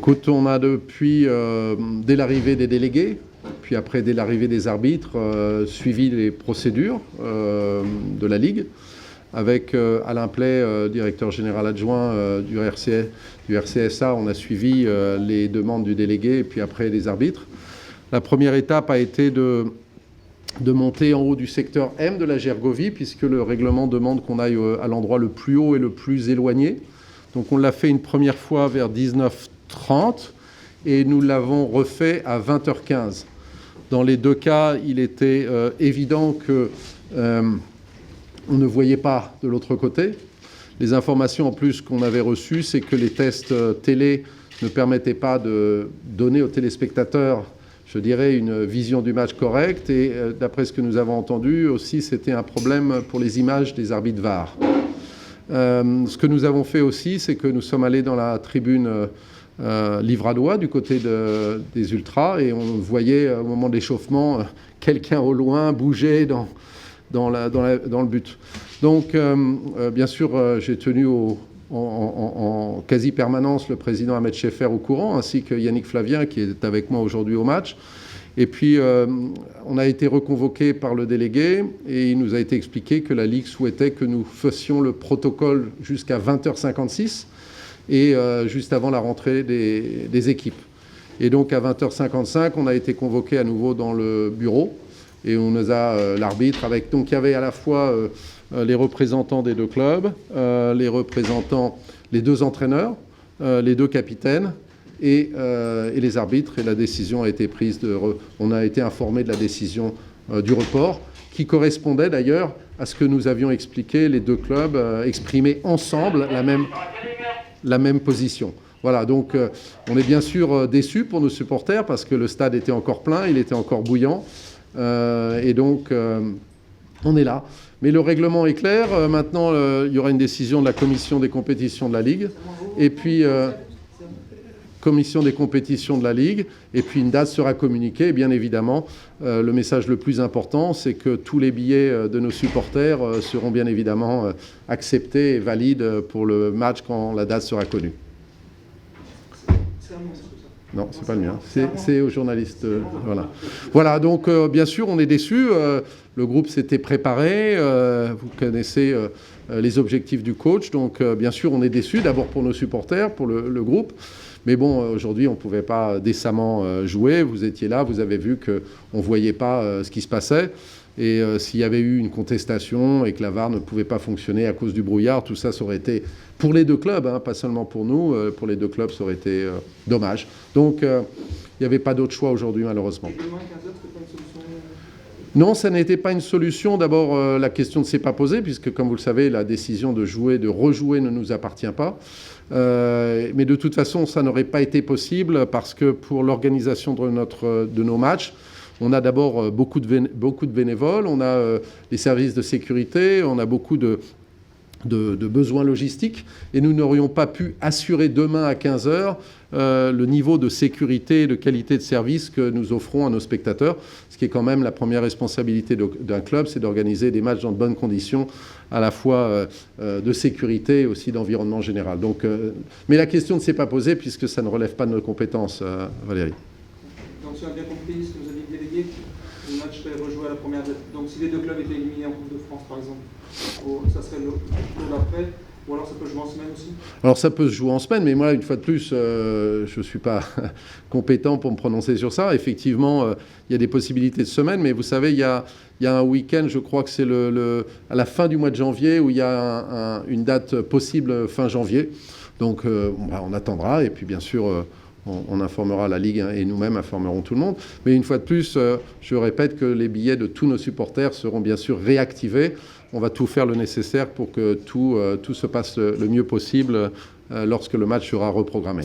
Écoute, on a depuis, dès l'arrivée des délégués, puis après dès l'arrivée des arbitres, suivi les procédures de la Ligue, avec Alain Play, directeur général adjoint du RCSA, on a suivi les demandes du délégué et puis après des arbitres. La première étape a été de monter en haut du secteur M de la Gergovie, puisque le règlement demande qu'on aille à l'endroit le plus haut et le plus éloigné. Donc on l'a fait une première fois vers 19h30 et nous l'avons refait à 20h15. Dans les deux cas, il était évident que on ne voyait pas de l'autre côté. Les informations en plus qu'on avait reçues, c'est que les tests télé ne permettaient pas de donner aux téléspectateurs, je dirais, une vision du match correcte. Et d'après ce que nous avons entendu aussi, c'était un problème pour les images des arbitres VAR. Ce que nous avons fait aussi, c'est que nous sommes allés dans la tribune livradois du côté des ultras et on voyait au moment de l'échauffement quelqu'un au loin bouger dans le but. Donc, bien sûr, j'ai tenu en quasi-permanence le président Ahmed Schaeffer au courant, ainsi que Yannick Flavien, qui est avec moi aujourd'hui au match. Et puis, on a été reconvoqué par le délégué et il nous a été expliqué que la Ligue souhaitait que nous fassions le protocole jusqu'à 20h56 et juste avant la rentrée des équipes. Et donc, à 20h55, on a été convoqué à nouveau dans le bureau et on nous a l'arbitre avec... Donc, il y avait à la fois les représentants des deux clubs, les deux entraîneurs, les deux capitaines, et les arbitres, et la décision a été prise on a été informé de la décision du report, qui correspondait d'ailleurs à ce que nous avions expliqué, les deux clubs exprimaient ensemble la même position. Voilà, donc on est bien sûr déçus pour nos supporters, parce que le stade était encore plein, il était encore bouillant, et donc on est là. Mais le règlement est clair, maintenant il y aura une décision de la commission des compétitions de la Ligue, et puis... commission des compétitions de la Ligue, et puis une date sera communiquée. Et bien évidemment, le message le plus important, c'est que tous les billets de nos supporters seront bien évidemment acceptés et valides pour le match quand la date sera connue. Non, c'est pas le mien. C'est aux journalistes. Voilà, donc bien sûr, on est déçus. Le groupe s'était préparé. Vous connaissez les objectifs du coach. Donc bien sûr, on est déçus, d'abord pour nos supporters, pour le groupe. Mais bon, aujourd'hui, on ne pouvait pas décemment jouer. Vous étiez là, vous avez vu qu'on ne voyait pas ce qui se passait. Et s'il y avait eu une contestation et que la VAR ne pouvait pas fonctionner à cause du brouillard, tout ça, ça aurait été, pour les deux clubs, hein, pas seulement pour nous, pour les deux clubs, ça aurait été dommage. Donc, il n'y avait pas d'autre choix aujourd'hui, malheureusement. Non, ça n'était pas une solution. D'abord, la question ne s'est pas posée, puisque, comme vous le savez, la décision de rejouer ne nous appartient pas. Mais de toute façon, ça n'aurait pas été possible, parce que pour l'organisation de nos matchs, on a d'abord beaucoup de bénévoles, on a les services de sécurité, on a beaucoup de besoins logistiques, et nous n'aurions pas pu assurer demain à 15h le niveau de sécurité et de qualité de service que nous offrons à nos spectateurs, ce qui est quand même la première responsabilité d'un club, c'est d'organiser des matchs dans de bonnes conditions, à la fois de sécurité et aussi d'environnement général. Donc, mais la question ne s'est pas posée, puisque ça ne relève pas de nos compétences, Valérie. Donc, si on a bien compris ce que vous avez délégué, le match serait rejoué à la première date. Donc, si les deux clubs étaient éliminés en Coupe de France, par exemple, ça serait le jour d'après, ou alors ça peut se jouer en semaine aussi? Alors, ça peut se jouer en semaine, mais moi, une fois de plus, je ne suis pas compétent pour me prononcer sur ça. Effectivement, il y a des possibilités de semaine, mais vous savez, il y a un week-end, je crois que c'est à la fin du mois de janvier, où il y a une date possible fin janvier. Donc, on attendra, et puis bien sûr... on informera la Ligue et nous-mêmes informerons tout le monde. Mais une fois de plus, je répète que les billets de tous nos supporters seront bien sûr réactivés. On va tout faire le nécessaire pour que tout se passe le mieux possible lorsque le match sera reprogrammé.